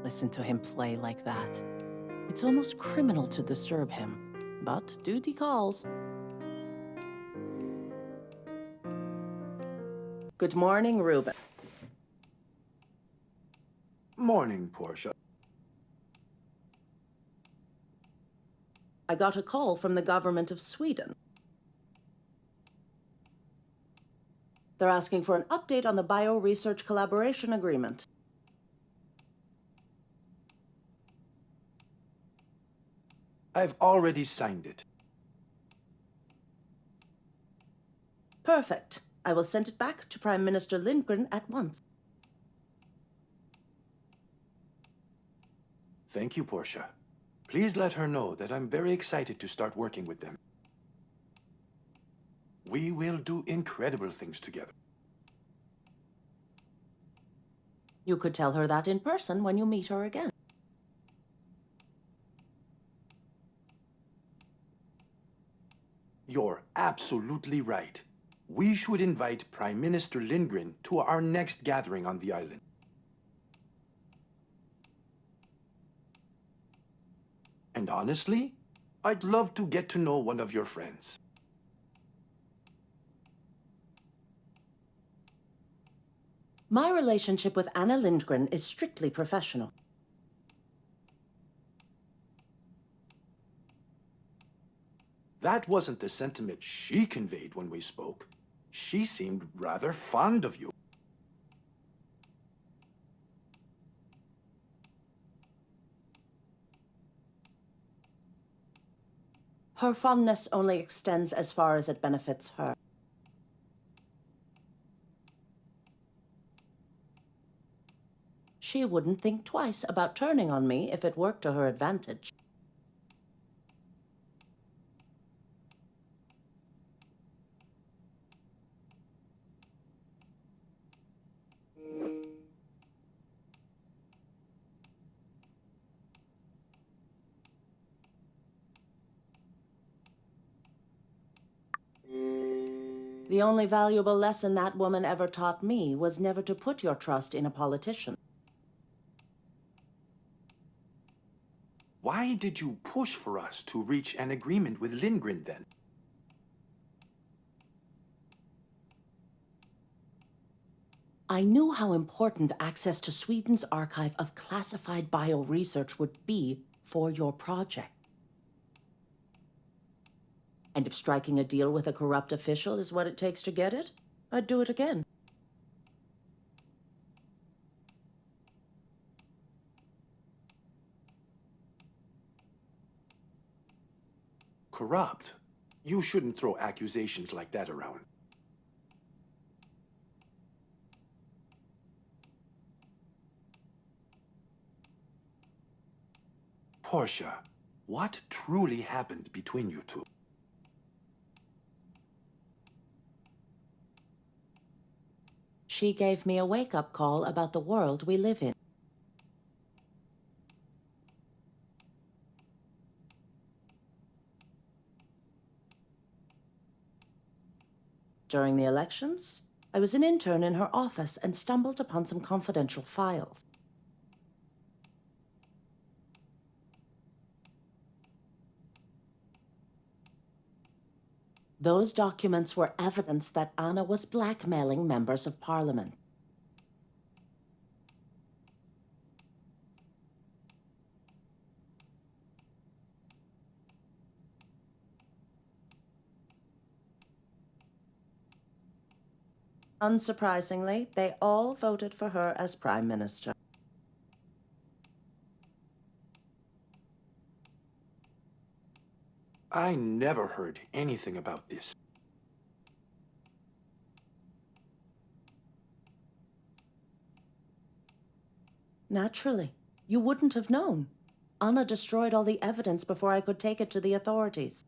listen to him play like that. It's almost criminal to disturb him, but duty calls. Good morning, Reuben. Morning, Portia. I got a call from the government of Sweden. They're asking for an update on the bio-research collaboration agreement. I've already signed it. Perfect. I will send it back to Prime Minister Lindgren at once. Thank you, Portia. Please let her know that I'm very excited to start working with them. We will do incredible things together. You could tell her that in person when you meet her again. You're absolutely right. We should invite Prime Minister Lindgren to our next gathering on the island. And honestly, I'd love to get to know one of your friends. My relationship with Anna Lindgren is strictly professional. That wasn't the sentiment she conveyed when we spoke. She seemed rather fond of you. Her fondness only extends as far as it benefits her. She wouldn't think twice about turning on me if it worked to her advantage. The only valuable lesson that woman ever taught me was never to put your trust in a politician. Why did you push for us to reach an agreement with Lindgren then? I knew how important access to Sweden's archive of classified bioresearch would be for your project. And if striking a deal with a corrupt official is what it takes to get it, I'd do it again. Corrupt? You shouldn't throw accusations like that around. Portia, what truly happened between you two? She gave me a wake-up call about the world we live in. During the elections, I was an intern in her office and stumbled upon some confidential files. Those documents were evidence that Anna was blackmailing members of parliament. Unsurprisingly, they all voted for her as Prime Minister. I never heard anything about this. Naturally. You wouldn't have known. Anna destroyed all the evidence before I could take it to the authorities.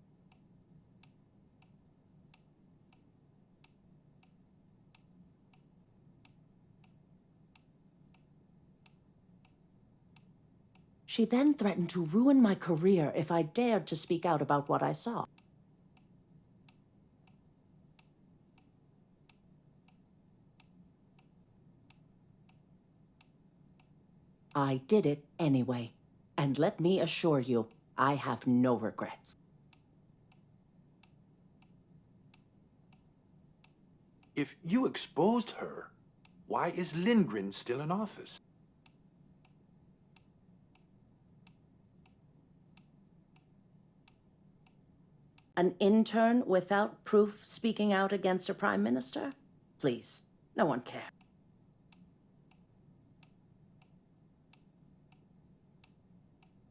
She then threatened to ruin my career if I dared to speak out about what I saw. I did it anyway. And let me assure you, I have no regrets. If you exposed her, why is Lindgren still in office? An intern without proof speaking out against a prime minister? Please, no one cares.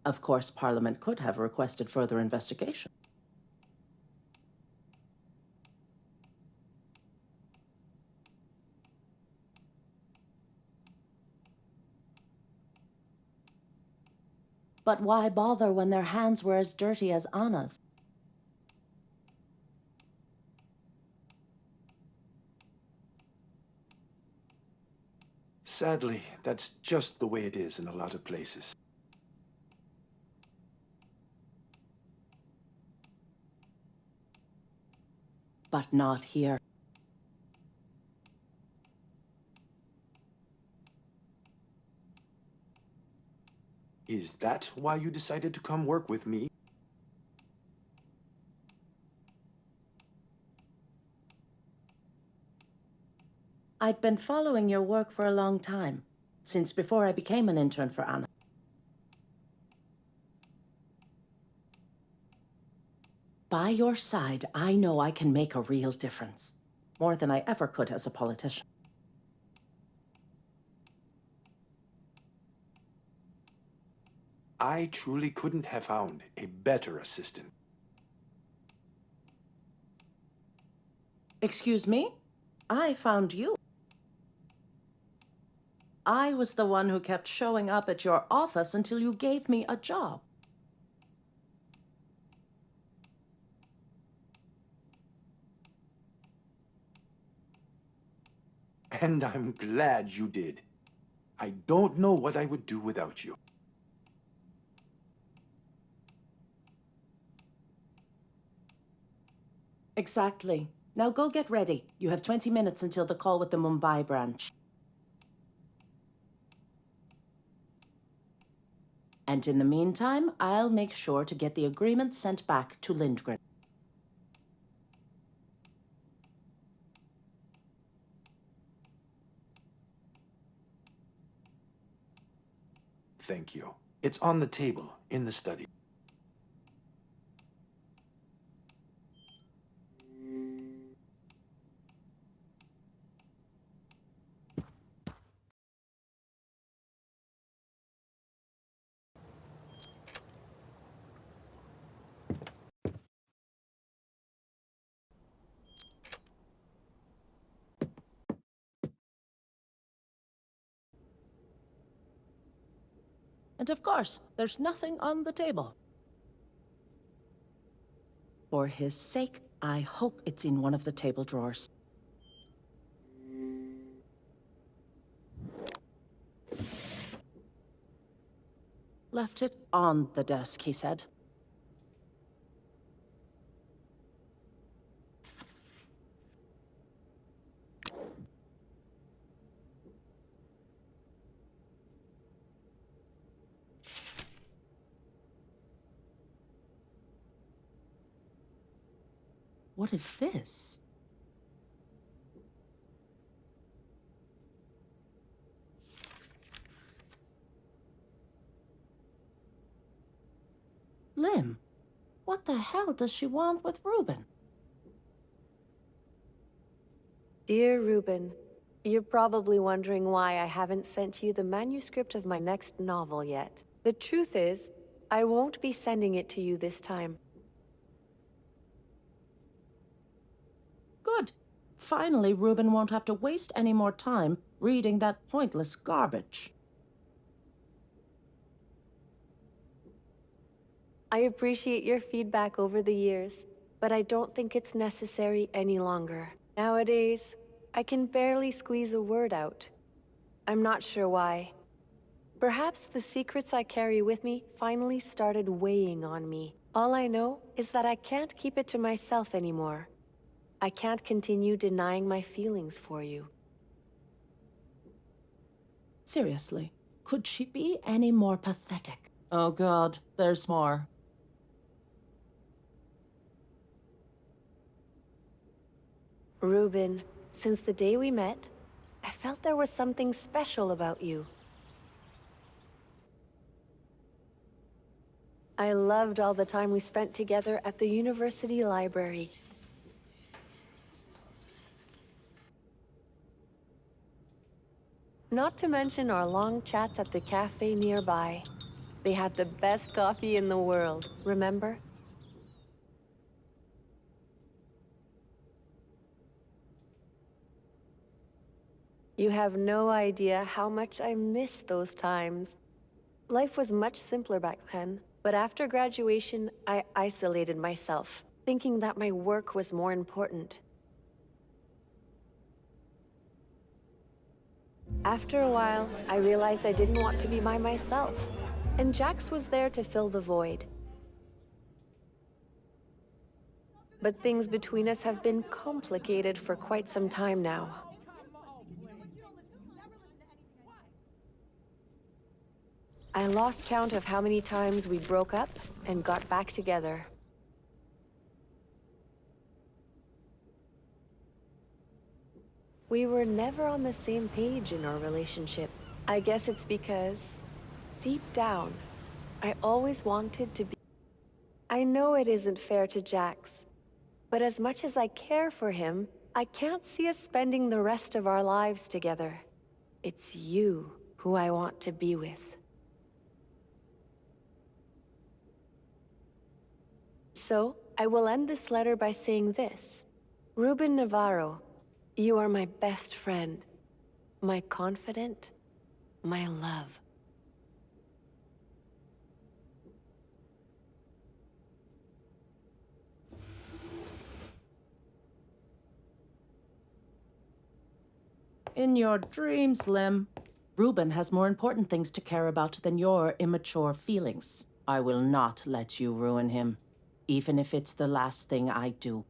Of course, Parliament could have requested further investigation. But why bother when their hands were as dirty as Anna's? Sadly, that's just the way it is in a lot of places. But not here. Is that why you decided to come work with me? I'd been following your work for a long time, since before I became an intern for Anna. By your side, I know I can make a real difference. More than I ever could as a politician. I truly couldn't have found a better assistant. Excuse me? I found you. I was the one who kept showing up at your office until you gave me a job. And I'm glad you did. I don't know what I would do without you. Exactly. Now go get ready. You have 20 minutes until the call with the Mumbai branch. And in the meantime, I'll make sure to get the agreement sent back to Lindgren. Thank you. It's on the table, in the study. And of course, there's nothing on the table. For his sake, I hope it's in one of the table drawers. Left it on the desk, he said. What is this? Lim, what the hell does she want with Reuben? Dear Reuben, you're probably wondering why I haven't sent you the manuscript of my next novel yet. The truth is, I won't be sending it to you this time. Good. Finally, Reuben won't have to waste any more time reading that pointless garbage. I appreciate your feedback over the years, but I don't think it's necessary any longer. Nowadays, I can barely squeeze a word out. I'm not sure why. Perhaps the secrets I carry with me finally started weighing on me. All I know is that I can't keep it to myself anymore. I can't continue denying my feelings for you. Seriously, could she be any more pathetic? Oh God, there's more. Reuben, since the day we met, I felt there was something special about you. I loved all the time we spent together at the university library. Not to mention our long chats at the cafe nearby. They had the best coffee in the world, remember? You have no idea how much I miss those times. Life was much simpler back then, but after graduation, I isolated myself, thinking that my work was more important. After a while, I realized I didn't want to be by myself, and Jax was there to fill the void. But things between us have been complicated for quite some time now. I lost count of how many times we broke up and got back together. We were never on the same page in our relationship. I guess it's because, deep down, I always wanted to be. I know it isn't fair to Jax, but as much as I care for him, I can't see us spending the rest of our lives together. It's you who I want to be with. So, I will end this letter by saying this. Ruben Navarro, you are my best friend, my confidant, my love. In your dreams, Lim. Reuben has more important things to care about than your immature feelings. I will not let you ruin him, even if it's the last thing I do.